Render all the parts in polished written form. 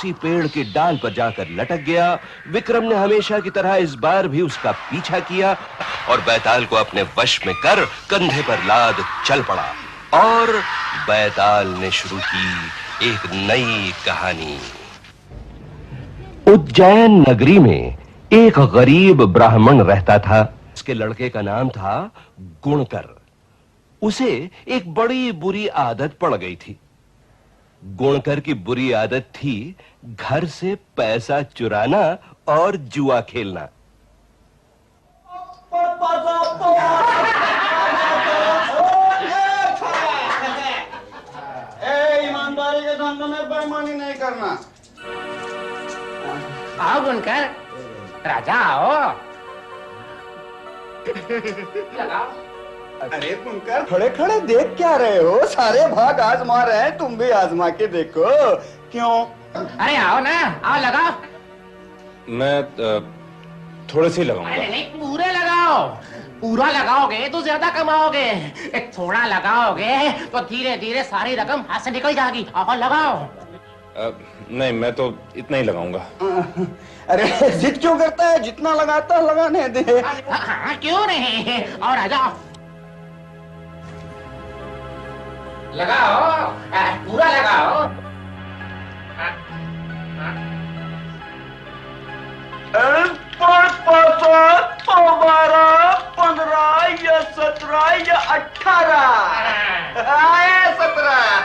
उसी पेड़ की डाल पर जाकर लटक गया। विक्रम ने हमेशा की तरह इस बार भी उसका पीछा किया और बैताल को अपने वश में कर कंधे पर लाद चल पड़ा। और बैताल ने शुरू की एक नई कहानी। उज्जैन नगरी में एक गरीब ब्राह्मण रहता था। उसके लड़के का नाम था गुणकर। उसे एक बड़ी बुरी आदत पड़ गई थी। गुणकर की बुरी आदत थी घर से पैसा चुराना और जुआ खेलना। ईमानदारी के धंधे में बेईमानी नहीं करना। आओ गुणकर, राजा आओ। लगाओ। अरे गुणकर, खड़े खड़े देख क्या रहे हो? सारे भाग आजमा रहे हैं, तुम भी आजमा के देखो। क्यों? अरे आओ ना, आओ लगाओ। मैं थोड़े से लगाऊंगा। अरे नहीं, पूरे लगाओ। पूरा लगाओगे तो ज्यादा कमाओगे, एक थोड़ा लगाओगे तो धीरे धीरे सारी रकम हाथ से निकल जाएगी। आओ लगाओ। नहीं, मैं तो इतना ही लगाऊंगा। अरे जिद क्यों करता है? जितना लगाता है लगाने दे। हाँ, क्यों नहीं? और आ जाओ, लगाओ, पूरा लगाओ। 12, 15 या 17 या 18 आए 17।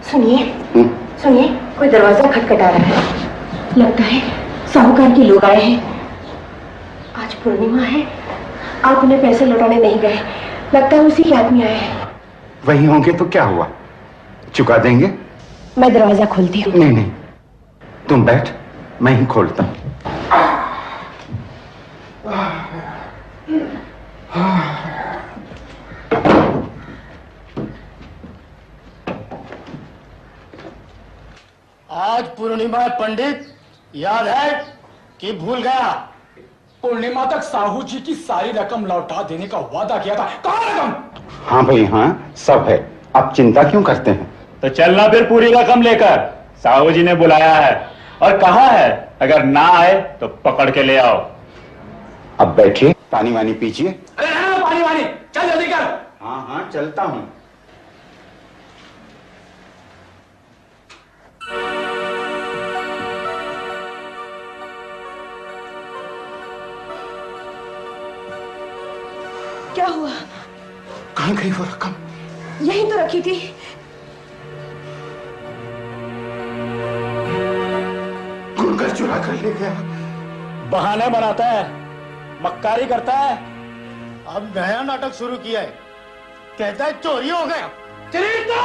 सुनिए सुनिए, कोई दरवाजा खटखटा रहा है। लगता है साहूकार के लोग आए हैं। आज पूर्णिमा है, आप उन्हें पैसे लौटाने नहीं गए। लगता है उसी के आदमी आए हैं। वही होंगे तो क्या हुआ, चुका देंगे। मैं दरवाजा खोलती हूँ। नहीं नहीं, तुम बैठ, मैं ही खोलता हूँ। आज पूर्णिमा है पंडित, याद है कि भूल गया? पूर्णिमा तक साहू जी की सारी रकम लौटा देने का वादा किया था। कहाँ रकम? हाँ भाई हाँ, सब है। आप चिंता क्यों करते हैं? तो चलना फिर पूरी रकम लेकर। साहू जी ने बुलाया है और कहा है अगर ना आए तो पकड़ के ले आओ। अब बैठिए, पानी वानी पीजिए। अरे ना, पानी वानी, चल जल्दी कर। हाँ हाँ, चलता हूँ। क्या हुआ? कहाँ गई वो रकम? यहीं तो रखी थी। गुणकर चुरा कर ले गया। बहाने बनाता है, मक्कारी करता है। अब नया नाटक शुरू किया है, कहता है चोरी हो गया। चलिए तो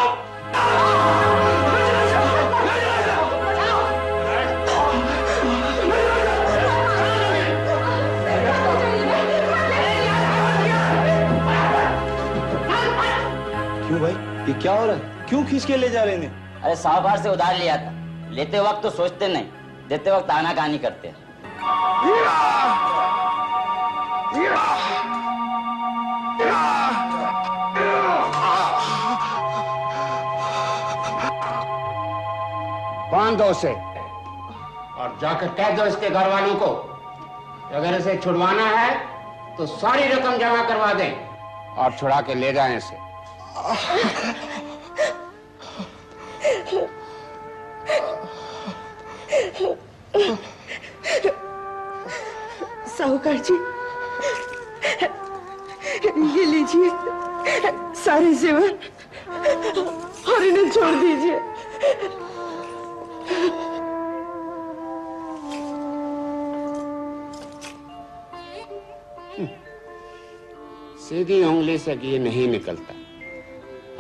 क्यों भाई, ये क्या हो रहा है? क्यों खींच के ले जा रहे हैं? अरे साहूकार से उधार लिया था, लेते वक्त तो सोचते नहीं, देते वक्त आनाकानी करते। बांध दो उसे और जाकर कह दो इसके घर वालों को, अगर इसे छुड़वाना है तो सारी रकम जमा करवा दें और छुड़ा के ले जाएं इसे। साहूकार जी, ये लीजिए सारे जेवर और इन्हें छोड़ दीजिए। सीधी उंगली से घी नहीं निकलता।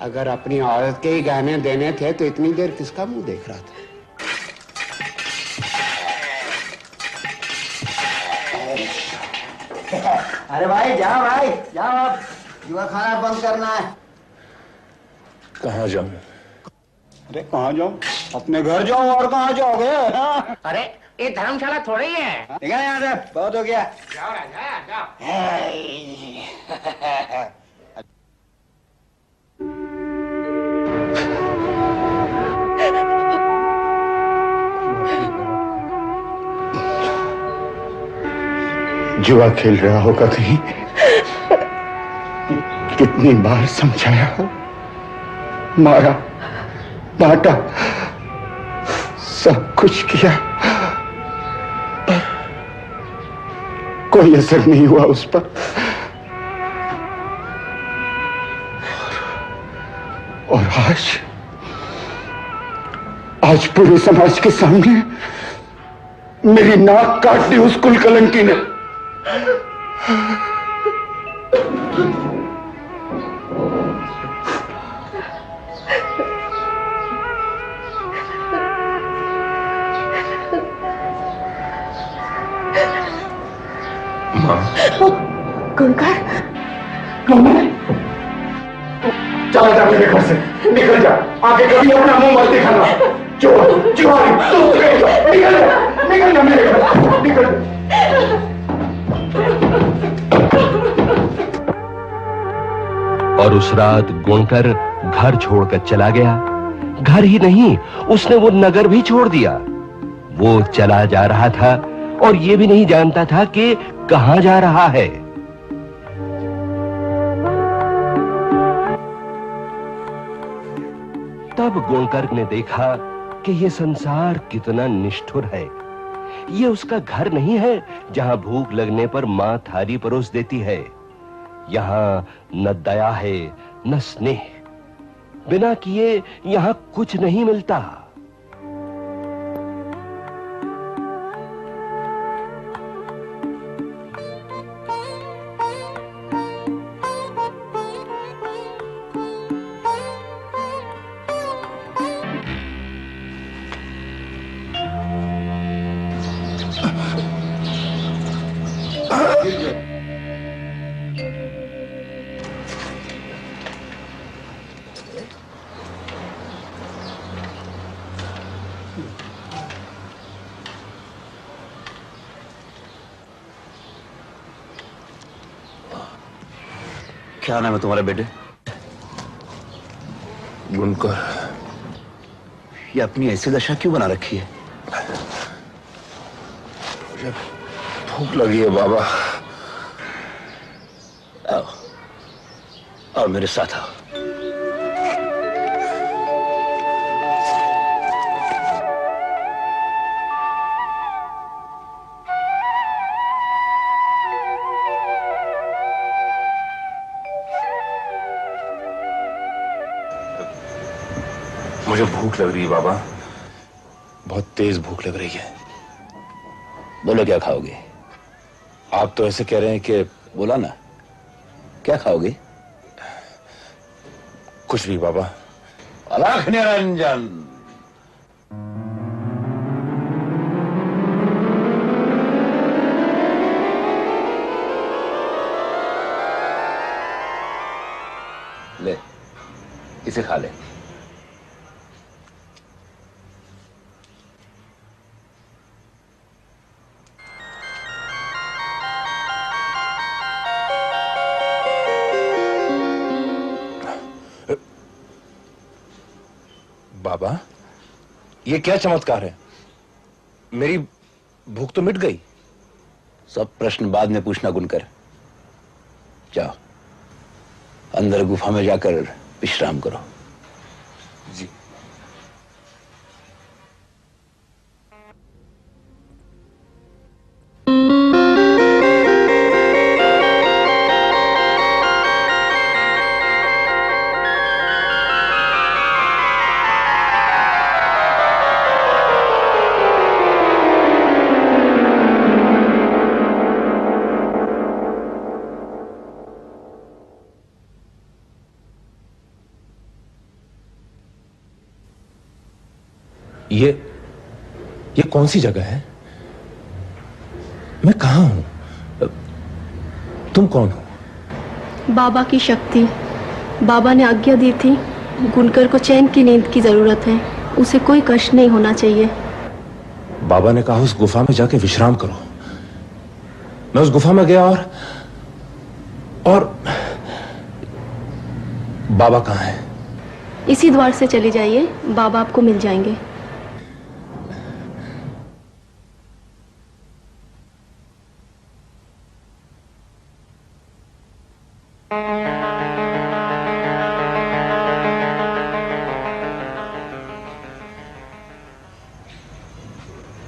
अगर अपनी औरत के ही गहने देने थे तो इतनी देर किसका मुंह देख रहा था? अरे भाई जाओ, भाई जाओ, आप जुआ खाना बंद करना है। कहाँ जाऊं? अरे कहाँ जाओ? अपने घर जाओ। और कहाँ जाओगे? अरे ये धर्मशाला थोड़ी है। ठीक है, यहाँ से बहुत हो गया। जाओ राजा, जाओ। जुआ खेल रहा होगा कहीं। कितनी बार समझाया, मारा, डांटा, सब कुछ किया, पर कोई असर नहीं हुआ उस पर। और आज पूरे समाज के सामने मेरी नाक काट दी उस कुलकलंकी ने। गुणकर, चला जा मेरे घर से, निकल जा, आगे कभी अपना मुंह मत दिखाना। चोर, चुहारी, निकल जा मेरे घर, निकल। और उस रात गुणकर घर छोड़कर चला गया। घर ही नहीं, उसने वो नगर भी छोड़ दिया। वो चला जा रहा था और ये भी नहीं जानता था कि कहां जा रहा है। तब गुणकर ने देखा कि ये संसार कितना निष्ठुर है। ये उसका घर नहीं है जहां भूख लगने पर मां थाली परोस देती है। यहां न दया है न स्नेह। बिना किए यहां कुछ नहीं मिलता। क्या नाम है तुम्हारे बेटे? गुणकर। ये अपनी ऐसी दशा क्यों बना रखी है? मुझे भूख लगी है बाबा। आओ, आओ मेरे साथ आओ। मुझे भूख लग रही है बाबा, बहुत तेज भूख लग रही है। बोलो क्या खाओगे? आप तो ऐसे कह रहे हैं कि बोला ना, क्या खाओगे? कुछ भी बाबा। अलख निरंजन। ले, इसे खा ले। बाबा, ये क्या चमत्कार है? मेरी भूख तो मिट गई। सब प्रश्न बाद में पूछना गुणकर। जाओ, अंदर गुफा में जाकर विश्राम करो। जी। ये कौन सी जगह है? मैं कहां हूं? तुम कौन हो? बाबा की शक्ति। बाबा ने आज्ञा दी थी, गुणकर को चैन की नींद की जरूरत है, उसे कोई कष्ट नहीं होना चाहिए। बाबा ने कहा उस गुफा में जाके विश्राम करो। मैं उस गुफा में गया और बाबा कहां है? इसी द्वार से चले जाइए, बाबा आपको मिल जाएंगे।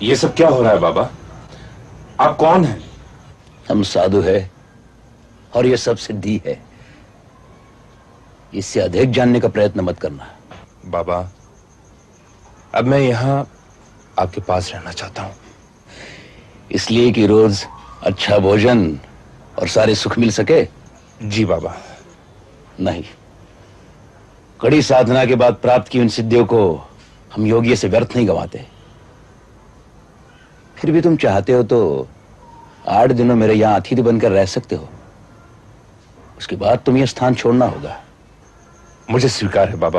ये सब क्या हो रहा है बाबा? आप कौन हैं? हम साधु है और ये सब सिद्धि है। इससे अधिक जानने का प्रयत्न मत करना। बाबा, अब मैं यहाँ आपके पास रहना चाहता हूँ। इसलिए कि रोज अच्छा भोजन और सारे सुख मिल सके? जी बाबा। नहीं, कड़ी साधना के बाद प्राप्त की उन सिद्धियों को हम योगी से व्यर्थ नहीं गंवाते। फिर भी तुम चाहते हो तो 8 दिनों मेरे यहां अतिथि बनकर रह सकते हो। उसके बाद तुम्हें स्थान छोड़ना होगा। मुझे स्वीकार है बाबा।